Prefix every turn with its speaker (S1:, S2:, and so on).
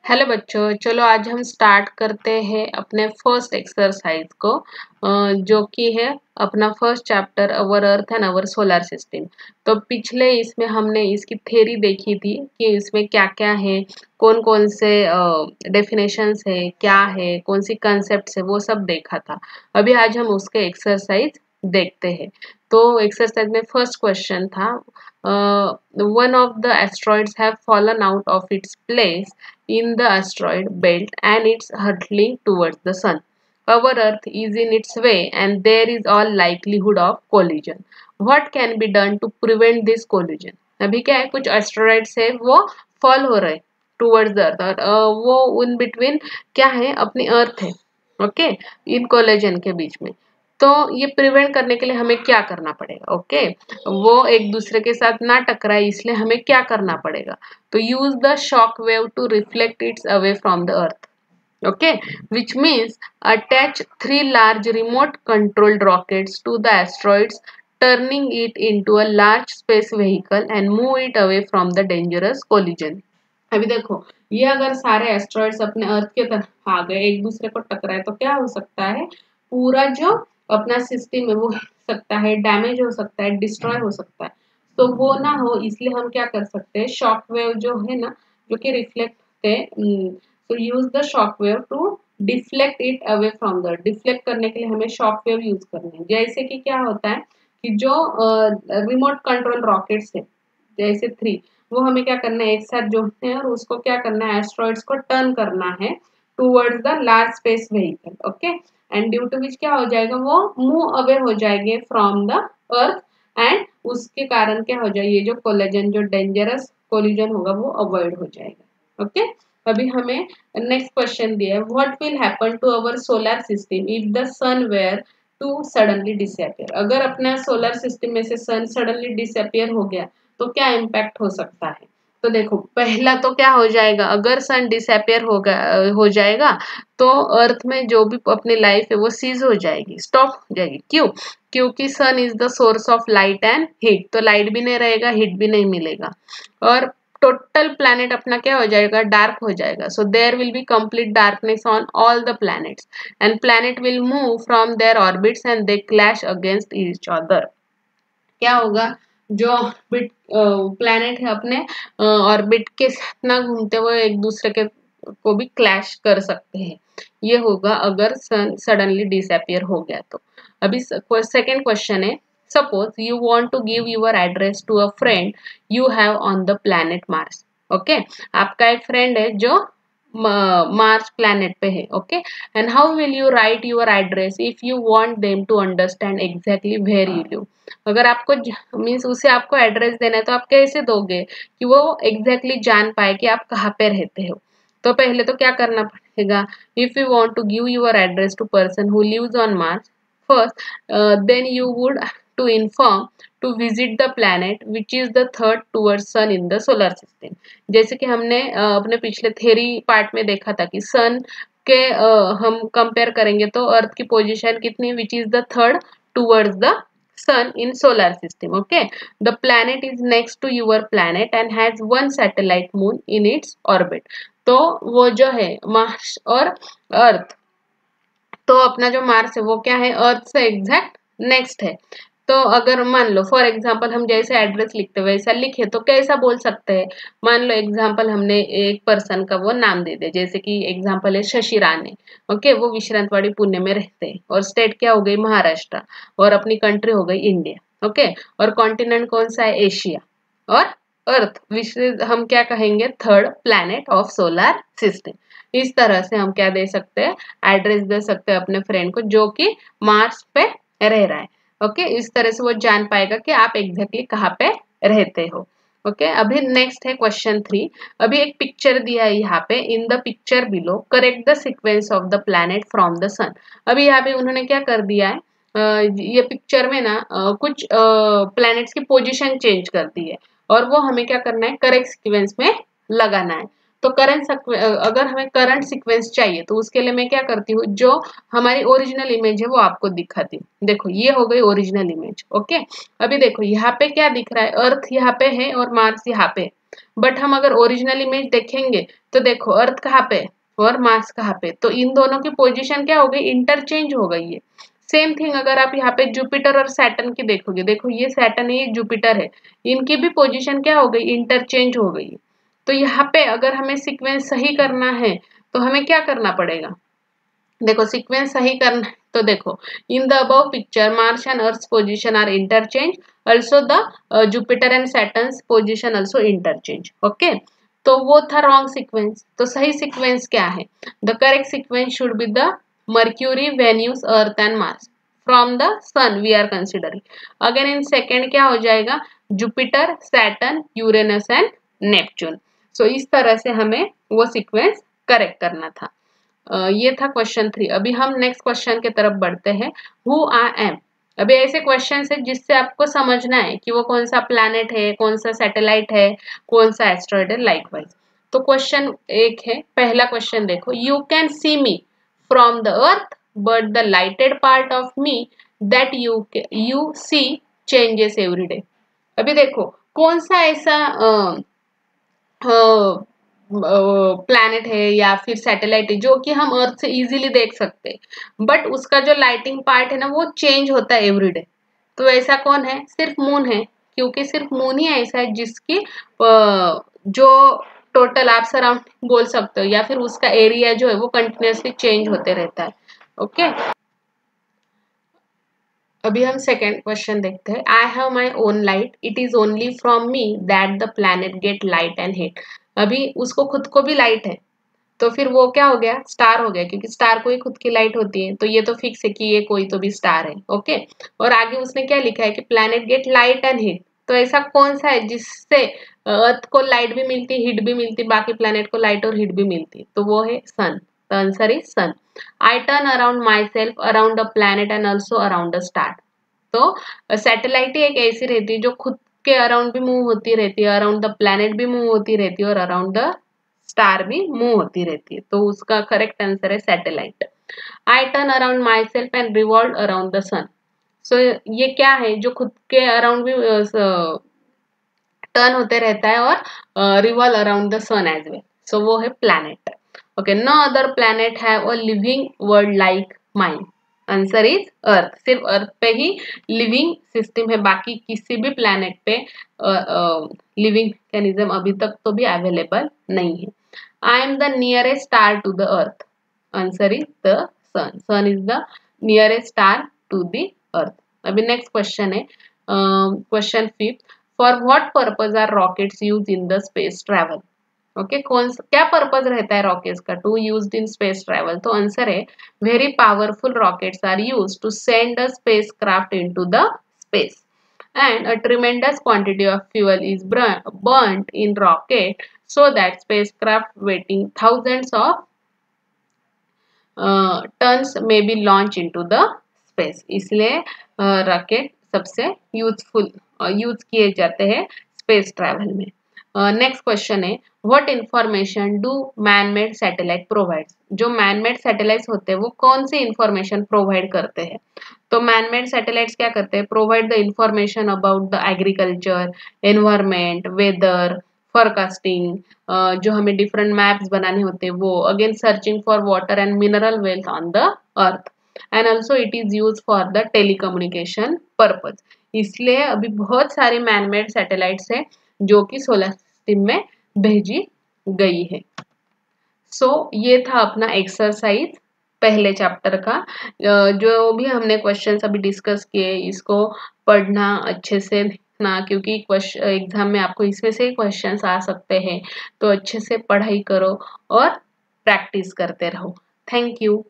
S1: Hello बच्चों, चलो आज हम स्टार्ट करते हैं अपने फर्स्ट एक्सरसाइज को, जो कि है अपना first chapter our earth and our solar system. तो पिछले इसमें हमने इसकी थ्योरी देखी थी कि इसमें क्या क्या है, कौन कौन से डेफिनेशंस है, क्या है, कौन सी कंसेप्ट है, वो सब देखा था। अभी आज हम उसके एक्सरसाइज देखते हैं। तो एक्सरसाइज में फर्स्ट क्वेश्चन था, one of the asteroids have fallen out of its place in the asteroid belt and it's hurtling towards the sun. Our Earth is in its way and there is all likelihood of collision. What can be done to prevent this collision? अभी क्या है, कुछ asteroids है वो fall हो रहे towards the earth और वो उन बिटवीन क्या है, अपनी अर्थ है, ओके, इन कोलिजन के बीच में। तो ये प्रिवेंट करने के लिए हमें क्या करना पड़ेगा? ओके, वो एक दूसरे के साथ ना टकराए, इसलिए हमें क्या करना पड़ेगा? तो use the shock wave to reflect it away from the earth. Okay, which means attach 3 large remote controlled rockets to the asteroids, turning it into a large space vehicle and move it away from the dangerous collision. अभी देखो, ये अगर सारे asteroids अपने अर्थ के तरफ आ गए, एक दूसरे को टकराए, तो क्या हो सकता है, पूरा जो अपना सिस्टम है वो हो सकता है डैमेज, हो सकता है डिस्ट्रॉय हो सकता है। तो वो ना हो, इसलिए हम क्या कर सकते हैं, शॉक वेव जो है ना, जो कि रिफ्लेक्ट होते हैं, तो use the shock wave to deflect it away from the, deflect करने के लिए हमें शॉक वेव यूज करनी है। जैसे कि क्या होता है कि जो रिमोट कंट्रोल रॉकेट्स है, जैसे 3, वो हमें क्या करना है, एक साथ जोड़ते हैं और उसको क्या करना है, एस्ट्रॉइड्स को टर्न करना है towards the large space vehicle, okay, and due to which क्या हो जाएगा, वो मूव अवे हो जाएंगे फ्रॉम द अर्थ एंड उसके कारण क्या हो जाए, ये जो कोलिजन, जो डेंजरस कोलिजन होगा वो अवॉइड हो जाएगा। ओके, अभी हमें नेक्स्ट क्वेश्चन दिया है, what will happen to our solar system if the sun were to suddenly disappear? अगर अपना सोलर सिस्टम में से सन सडनली डिसअपियर हो गया तो क्या इम्पैक्ट हो सकता है? तो देखो, पहला तो क्या हो जाएगा, अगर सन डिसअपियर हो जाएगा तो अर्थ में जो भी अपनी लाइफ है वो सीज हो जाएगी, स्टॉप हो जाएगी। क्यों? क्योंकि sun is the source of light and heat, तो लाइट भी नहीं रहेगा, हीट भी नहीं मिलेगा और टोटल प्लैनेट अपना क्या हो जाएगा, डार्क हो जाएगा। So there will be complete darkness on all the planets and planet will move from their orbits and they clash against each other. क्या होगा, जो ऑर्बिट प्लैनेट है अपने ऑर्बिट के साथ ना घूमते हुए एक दूसरे के को भी क्लैश कर सकते हैं। ये होगा अगर सन सडनली डिसअपियर हो गया तो। अभी सेकेंड क्वेश्चन है, suppose you want to give your address to a friend you have on the planet Mars. Okay, आपका एक फ्रेंड है जो मार्स प्लैनेट पे है, okay, and how will you write your address if you want them to understand exactly where you live? अगर आपको means उसे आपको एड्रेस देना है तो आप कैसे दोगे कि वो एग्जैक्टली जान पाए कि आप कहाँ पे रहते हो? तो पहले तो क्या करना पड़ेगा, if you want to give your address to person who lives on Mars, first then you would to inform to visit the planet which is the third towards sun in the solar system. जैसे कि हमने अपने पिछले theory part में देखा था कि सन के हम कंपेयर करेंगे तो अर्थ की पोजीशन कितनी, विच is the third towards the sun in solar system. Okay, the planet is next to your planet and has one satellite moon in its orbit. तो वो जो है मार्स और अर्थ, तो अपना जो मार्स है वो क्या है, अर्थ से एग्जैक्ट नेक्स्ट है। तो अगर मान लो फॉर एग्जांपल हम जैसे एड्रेस लिखते हैं वैसा लिखे तो कैसा बोल सकते हैं, मान लो एग्जांपल हमने एक पर्सन का वो नाम दे दिया, जैसे कि एग्जांपल है शशि राणे। ओके, वो विश्रांतवाड़ी पुणे में रहते हैं और स्टेट क्या हो गई, महाराष्ट्र, और अपनी कंट्री हो गई इंडिया। ओके, और कॉन्टिनेंट कौन सा है, एशिया, और अर्थ विच हम क्या कहेंगे, third planet of solar system. इस तरह से हम क्या दे सकते हैं, एड्रेस दे सकते हैं अपने फ्रेंड को जो कि मार्स पे रह रहा है। ओके, इस तरह से वो जान पाएगा कि आप एग्जैक्टली कहाँ पे रहते हो। ओके, अभी नेक्स्ट है क्वेश्चन 3। अभी एक पिक्चर दिया है यहाँ पे, in the picture below correct the sequence of the planet from the sun. अभी यहाँ पे उन्होंने क्या कर दिया है, ये पिक्चर में ना कुछ प्लैनेट्स की पोजीशन चेंज कर दी है और वो हमें क्या करना है, करेक्ट सीक्वेंस में लगाना है। तो अगर हमें करंट सीक्वेंस चाहिए तो उसके लिए मैं क्या करती हूँ, जो हमारी ओरिजिनल इमेज है वो आपको दिखाती हूँ। देखो, ये हो गई ओरिजिनल इमेज। ओके, अभी देखो यहाँ पे क्या दिख रहा है, अर्थ यहाँ पे है और मार्स यहाँ पे। बट हम अगर ओरिजिनल इमेज देखेंगे तो देखो अर्थ कहाँ पे और मार्स कहाँ पे, तो इन दोनों की पोजीशन क्या हो गई, इंटरचेंज हो गई है। सेम थिंग अगर आप यहाँ पे जुपिटर और सैटर्न की देखोगे, देखो ये सैटर्न है ये जुपिटर है, इनकी भी पोजीशन क्या हो गई, इंटरचेंज हो गई है। तो यहाँ पे अगर हमें सीक्वेंस सही करना है तो हमें क्या करना पड़ेगा, देखो सीक्वेंस सही करना है तो देखो in the above picture Mars and Earth position are interchange, also the Jupiter and Saturn's position also interchange. Okay, तो वो था रॉन्ग सीक्वेंस। तो सही सीक्वेंस क्या है, the correct sequence should be the Mercury, Venus, Earth and Mars from the sun we are considering. Again in second क्या हो जाएगा, Jupiter, Saturn, Uranus and Neptune. So इस तरह से हमें वो सीक्वेंस करेक्ट करना था। ये था क्वेश्चन 3। अभी हम नेक्स्ट क्वेश्चन की तरफ बढ़ते हैं, हु आई एम। अभी ऐसे क्वेश्चन है जिससे आपको समझना है कि वो कौन सा प्लैनेट है, कौन सा सैटेलाइट है, कौन सा एस्ट्रॉइड है, लाइकवाइज। तो क्वेश्चन 1 है, पहला क्वेश्चन देखो, you can see me from the earth but the lighted part of me that you see changes every day. अभी देखो कौन सा ऐसा प्लैनेट है या फिर सैटेलाइट है जो कि हम अर्थ से इजीली देख सकते हैं, बट उसका जो लाइटिंग पार्ट है ना वो चेंज होता है एवरीडे। तो ऐसा कौन है, सिर्फ मून है, क्योंकि सिर्फ मून ही ऐसा है जिसकी जो टोटल आप सराउंडिंग बोल सकते हो या फिर उसका एरिया जो है वो कंटिन्यूसली चेंज होते रहता है। ओके, अभी हम सेकेंड क्वेश्चन देखते हैं, I have my own light, it is only from me that the planet get light and heat. अभी उसको खुद को भी लाइट है, तो फिर वो क्या हो गया, स्टार हो गया, क्योंकि स्टार को ही खुद की लाइट होती है, तो ये तो फिक्स है कि ये कोई तो भी स्टार है। ओके, और आगे उसने क्या लिखा है कि planet get light and heat. तो ऐसा कौन सा है जिससे अर्थ को लाइट भी मिलती, हीट भी मिलती, बाकी प्लैनेट को लाइट और हीट भी मिलती, तो वो है sun. The answer is sun. I turn around myself around the planet and also around the star. तो सैटेलाइट ही एक ऐसी रहती है जो खुद के अराउंड भी मूव होती रहती है, अराउंड द प्लैनेट भी मूव होती रहती है और अराउंड द स्टार भी मूव होती रहती है। तो उसका करेक्ट आंसर है satellite. I turn around myself and revolve around the sun. So ये क्या है, जो खुद के अराउंड भी टर्न होते रहता है और revolve around the sun as well. So वो है planet. Okay, no other planet have a living world like mine. Answer is earth. सिर्फ अर्थ पे ही लिविंग सिस्टम है, बाकी किसी भी प्लैनेट पे लिविंग मैकेनिज्म अभी तक तो भी अवेलेबल नहीं है। I am the nearest star to the earth. Answer is the sun. Sun is the nearest star to the earth. अभी नेक्स्ट क्वेश्चन है, question 5, for what purpose are rockets use in the space travel. Okay, क्या purpose रहता है rockets का to used in space travel. तो answer है very powerful rockets are used to send the spacecraft into the space and a tremendous quantity of fuel is burnt in rocket so that spacecraft weighing thousands of tons may be launched into the space। इसलिए rocket सबसे useful use किए जाते हैं space travel में। Next question है, what information do man made satellite provide. जो man made satellites होते हैं वो कौन सी इंफॉर्मेशन प्रोवाइड करते हैं। तो मैन मेड सैटेलाइट्स क्या करते हैं, provide the information about the agriculture, environment, weather, forecasting, जो हमें डिफरेंट मैप्स बनाने होते हैं वो, again searching for water and mineral wealth on the earth, and also it is use for the telecommunication purpose. इसलिए अभी बहुत सारे मैन मेड सैटेलाइट्स हैं जो कि सोलर सिस्टम में भेजी गई है। सो ये था अपना एक्सरसाइज पहले चैप्टर का। जो भी हमने क्वेश्चंस अभी डिस्कस किए इसको पढ़ना अच्छे से देखना, क्योंकि एग्जाम में आपको इसमें से क्वेश्चंस आ सकते हैं, तो अच्छे से पढ़ाई करो और प्रैक्टिस करते रहो। Thank you.